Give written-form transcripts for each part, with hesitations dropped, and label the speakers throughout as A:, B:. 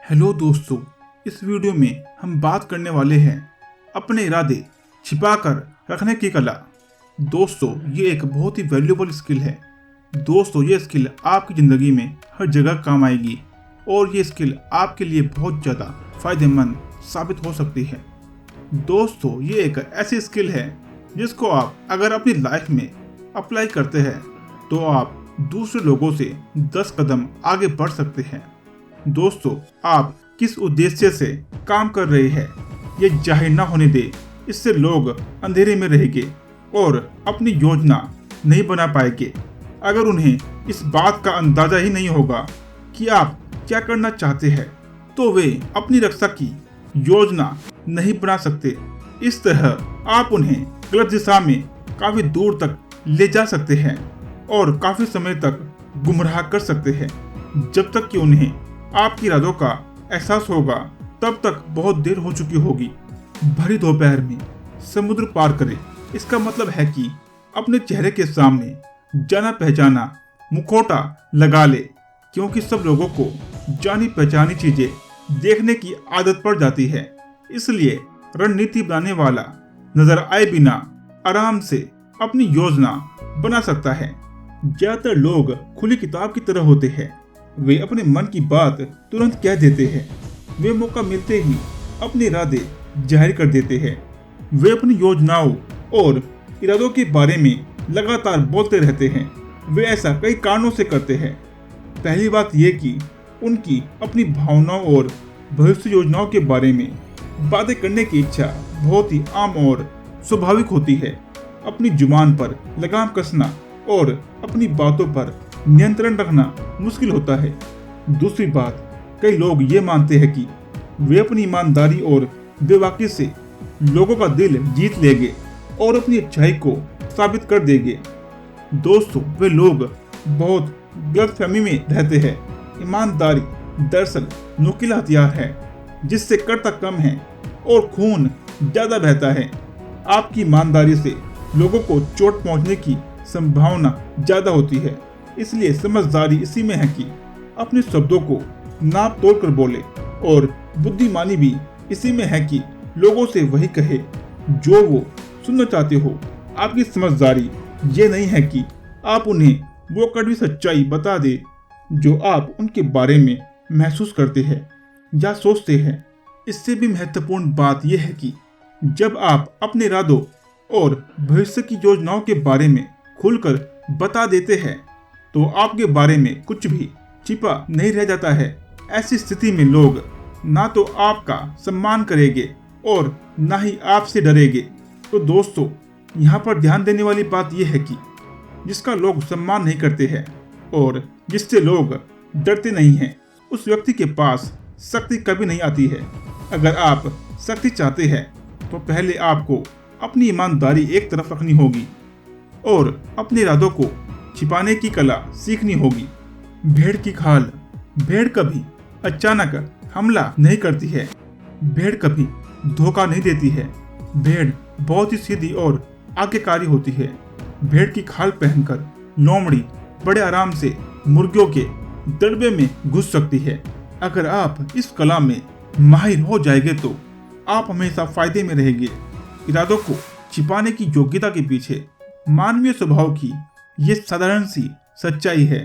A: Hello दोस्तों, इस video में हम बात करने वाले हैं अपने इरादे छिपाकर रखने की कला। दोस्तों, ये एक बहुत ही वैल्यूएबल स्किल है। दोस्तों, ये स्किल आपकी ज़िंदगी में हर जगह काम आएगी और ये स्किल आपके लिए बहुत ज़्यादा फायदेमंद साबित हो सकती है। दोस्तों, ये एक ऐसी स्किल है जिसको आप अगर अपनी लाइफ में अप्लाई करते हैं तो आप दूसरे लोगों से 10 कदम आगे बढ़ सकते हैं। दोस्तों, आप किस उद्देश्य से काम कर रहे हैं ये जाहिर ना होने दे। इससे लोग अंधेरे में रहेंगे और अपनी योजना नहीं बना पाएंगे। अगर उन्हें इस बात का अंदाजा ही नहीं होगा कि आप क्या करना चाहते हैं तो वे अपनी रक्षा की योजना नहीं बना सकते। इस तरह आप उन्हें गलत दिशा में काफी दूर तक ले जा सकते हैं और काफी समय तक गुमराह कर सकते हैं। जब तक कि उन्हें आपके इरादों का एहसास होगा तब तक बहुत देर हो चुकी होगी। भरी दोपहर में समुद्र पार करें, इसका मतलब है कि अपने चेहरे के सामने जाना पहचाना मुखौटा लगा ले, क्योंकि सब लोगों को जानी पहचानी चीजें देखने की आदत पड़ जाती है। इसलिए रणनीति बनाने वाला नजर आए बिना आराम से अपनी योजना बना सकता है। ज्यादातर लोग खुली किताब की तरह होते हैं। वे अपने मन की बात तुरंत कह देते हैं। वे मौका मिलते ही अपने इरादे जाहिर कर देते हैं। वे अपनी योजनाओं और इरादों के बारे में लगातार बोलते रहते हैं। वे ऐसा कई कारणों से करते हैं। पहली बात यह कि उनकी अपनी भावनाओं और भविष्य योजनाओं के बारे में बातें करने की इच्छा बहुत ही आम और स्वाभाविक होती है। अपनी जुबान पर लगाम कसना और अपनी बातों पर नियंत्रण रखना मुश्किल होता है। दूसरी बात, कई लोग ये मानते हैं कि वे अपनी ईमानदारी और बेबाकी से लोगों का दिल जीत लेंगे और अपनी अच्छाई को साबित कर देंगे। दोस्तों, वे लोग बहुत गलतफहमी में रहते हैं। ईमानदारी दरअसल नुकीला हथियार है जिससे कटता कम है और खून ज्यादा बहता है। आपकी ईमानदारी से लोगों को चोट पहुंचने की संभावना ज्यादा होती है। इसलिए समझदारी इसी में है कि अपने शब्दों को नाप तोड़ कर बोले, और बुद्धिमानी भी इसी में है कि लोगों से वही कहे जो वो सुनना चाहते हो। आपकी समझदारी ये नहीं है कि आप उन्हें वो कड़वी सच्चाई बता दे जो आप उनके बारे में महसूस करते हैं या सोचते हैं। इससे भी महत्वपूर्ण बात यह है कि जब आप अपने इरादों और भविष्य की योजनाओं के बारे में खुलकर बता देते हैं तो आपके बारे में कुछ भी छिपा नहीं रह जाता है। ऐसी स्थिति में लोग ना तो आपका सम्मान करेंगे और ना ही आपसे डरेंगे। तो दोस्तों, यहाँ पर ध्यान देने वाली बात यह है कि जिसका लोग सम्मान नहीं करते हैं और जिससे लोग डरते नहीं हैं, उस व्यक्ति के पास शक्ति कभी नहीं आती है। अगर आप शक्ति चाहते हैं तो पहले आपको अपनी ईमानदारी एक तरफ रखनी होगी और अपने इरादों को छिपाने की कला सीखनी होगी। भेड़ की खाल। भेड़ कभी अचानक हमला नहीं करती है। भेड़ कभी धोखा नहीं देती है। भेड़ बहुत ही सीधी और आज्ञाकारी होती है। भेड़ की खाल पहनकर लोमड़ी बड़े आराम से मुर्गियों के दड़बे में घुस सकती है। अगर आप इस कला में माहिर हो जाएंगे तो आप हमेशा फायदे में रहेंगे। इरादों को छिपाने की योग्यता के पीछे मानवीय स्वभाव की ये साधारण सी सच्चाई है।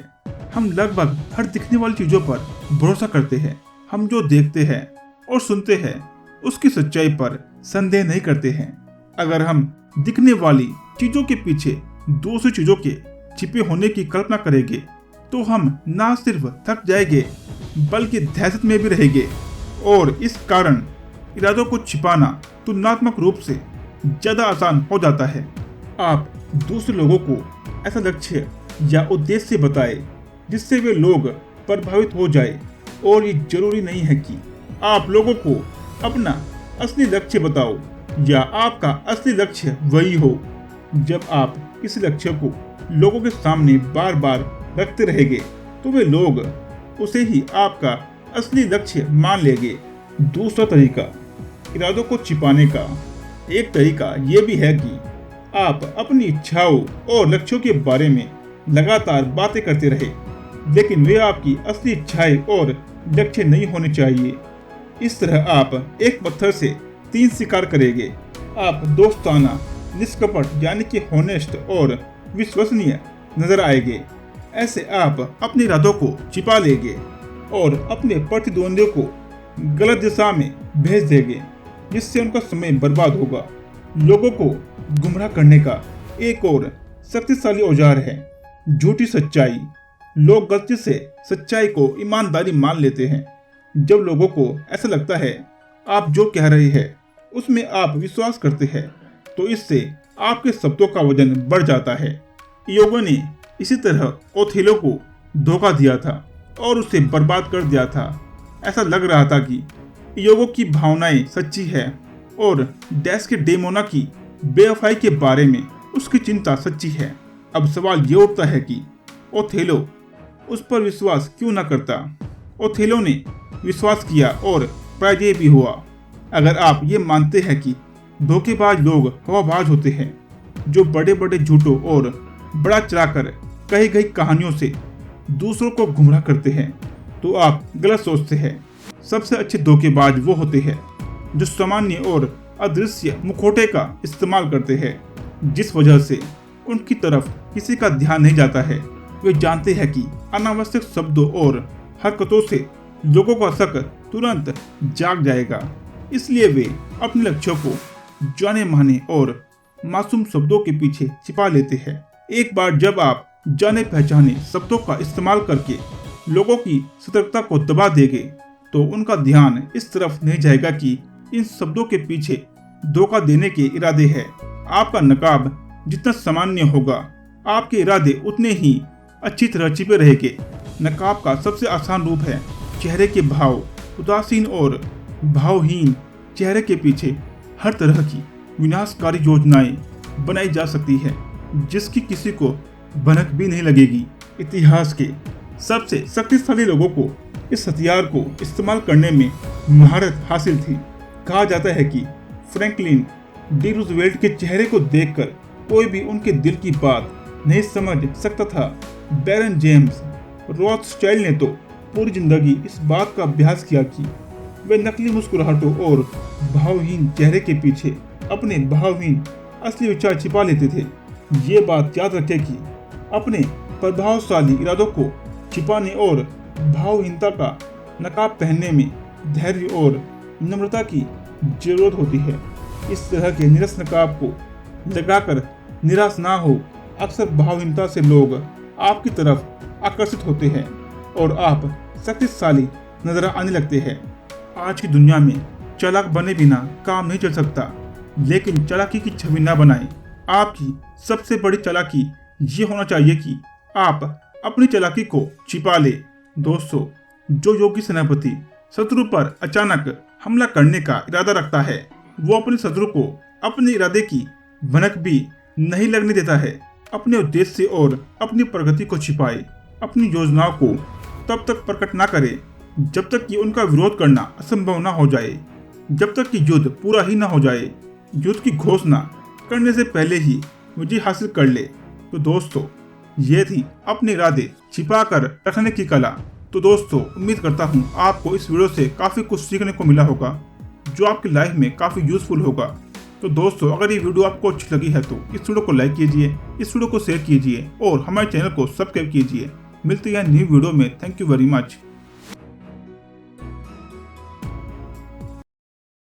A: हम लगभग हर दिखने वाली चीजों पर भरोसा करते हैं। हम जो देखते हैं और सुनते हैं उसकी सच्चाई पर संदेह नहीं करते हैं। अगर हम दिखने वाली चीजों के पीछे दूसरी चीजों के छिपे होने की कल्पना करेंगे तो हम ना सिर्फ थक जाएंगे बल्कि दहशत में भी रहेंगे। और इस कारण इरादों को छिपाना तुलनात्मक रूप से ज्यादा आसान हो जाता है। आप दूसरे लोगों को ऐसा लक्ष्य या उद्देश्य बताए जिससे वे लोग प्रभावित हो जाए, और ये जरूरी नहीं है कि आप लोगों को अपना असली लक्ष्य बताओ या आपका असली लक्ष्य वही हो। जब आप इस लक्ष्य को लोगों के सामने बार बार रखते रहेंगे तो वे लोग उसे ही आपका असली लक्ष्य मान लेंगे। दूसरा तरीका इरादों को छिपाने का एक तरीका ये भी है कि आप अपनी इच्छाओं और लक्ष्यों के बारे में लगातार बातें करते रहे, लेकिन वे आपकी असली इच्छाएं और लक्ष्य नहीं होने चाहिए। इस तरह आप एक पत्थर से 3 शिकार करेंगे। आप दोस्ताना, निष्कपट यानी कि होनेस्ट और विश्वसनीय नजर आएंगे। ऐसे आप अपने इरादों को छिपा लेंगे और अपने प्रतिद्वंदियों को गलत दिशा में भेज देंगे, जिससे उनका समय बर्बाद होगा। लोगों को गुमराह करने का एक और शक्तिशाली औजार है झूठी सच्चाई। लोग गलती से सच्चाई को ईमानदारी मान लेते हैं। जब लोगों को ऐसा लगता है आप जो कह रहे हैं उसमें आप विश्वास करते हैं, तो इससे आपके शब्दों का वजन बढ़ जाता है। इयोगो ने इसी तरह ओथेलो को धोखा दिया था और उसे बर्बाद कर दिया था। ऐसा लग रहा था कि इयोगो की भावनाएं सच्ची है और डेस्डेमोना की बेवफाई के बारे में उसकी चिंता सच्ची है। अब सवाल ये उठता है कि ओथेलो उस पर विश्वास क्यों न करता। ओथेलो ने विश्वास किया और पराजय भी हुआ। अगर आप ये मानते हैं कि धोखेबाज लोग हवाबाज होते हैं जो बड़े बड़े झूठों और बड़ा चढ़ाकर कही गई कहानियों से दूसरों को गुमराह करते हैं, तो आप गलत सोचते हैं। सबसे अच्छे धोखेबाज वो होते हैं जो सामान्य और अदृश्य मुखौटे का इस्तेमाल करते हैं, जिस वजह से उनकी तरफ किसी का ध्यान नहीं जाता है। वे जानते हैं कि अनावश्यक शब्दों और हरकतों से लोगों का शक तुरंत जाग जाएगा, इसलिए वे अपने लक्ष्यों को जाने माने और मासूम शब्दों के पीछे छिपा लेते हैं। एक बार जब आप जाने पहचाने शब्दों का इस्तेमाल करके लोगों की सतर्कता को दबा देंगे, तो उनका ध्यान इस तरफ नहीं जाएगा कि इन शब्दों के पीछे धोखा देने के इरादे हैं। आपका नकाब जितना सामान्य होगा, आपके इरादे उतने ही अच्छी तरह छिपे रहेंगे। नकाब का सबसे आसान रूप है चेहरे के भाव। उदासीन और भावहीन चेहरे के पीछे हर तरह की विनाशकारी योजनाएं बनाई जा सकती है, जिसकी किसी को भनक भी नहीं लगेगी। इतिहास के सबसे शक्तिशाली लोगों को इस हथियार को इस्तेमाल करने में महारत हासिल थी। कहा जाता है कि फ्रैंकलिन डी रूजवेल्ट के चेहरे को देखकर कोई भी उनके दिल की बात नहीं समझ सकता था। बैरन जेम्स रॉथस्चाइल्ड ने तो पूरी जिंदगी इस बात का अभ्यास किया कि वे नकली मुस्कुराहटों और भावहीन चेहरे के पीछे अपने भावहीन असली विचार छिपा लेते थे। ये बात याद रखें कि अपने प्रभावशाली इरादों को छिपाने और भावहीनता का नकाब पहनने में धैर्य और नम्रता की जरूरत होती है। इस तरह के निरस नकाब को लगाकर निराश ना हो। अक्सर भावहीनता से लोग आपकी तरफ आकर्षित होते हैं और आप शक्तिशाली नजर आने लगते हैं। आज की दुनिया में चालाक बने बिना काम नहीं चल सकता, लेकिन चालाकी की छवि ना बनाएं। आपकी सबसे बड़ी चालाकी ये होना चाहिए कि आप अपनी चालाकी को छिपा ले। दोस्तों, जो योगी सेनापति शत्रु पर अचानक हमला करने का इरादा रखता है, वो अपने शत्रु को अपने इरादे की भनक भी नहीं लगने देता है। अपने उद्देश्य और अपनी प्रगति को छिपाए। अपनी योजनाओं को तब तक प्रकट ना करे जब तक कि उनका विरोध करना असंभव ना हो जाए, जब तक कि युद्ध पूरा ही ना हो जाए। युद्ध की घोषणा करने से पहले ही विजय हासिल कर ले। तो दोस्तों, ये थी अपने इरादे छिपा कर रखने की कला। तो दोस्तों, उम्मीद करता हूँ आपको इस वीडियो से काफ़ी कुछ सीखने को मिला होगा, जो आपकी लाइफ में काफ़ी यूजफुल होगा। तो दोस्तों, अगर ये वीडियो आपको अच्छी लगी है तो इस वीडियो को लाइक कीजिए, इस वीडियो को शेयर कीजिए और हमारे चैनल को सब्सक्राइब कीजिए। मिलते हैं न्यू वीडियो में। Thank you very much.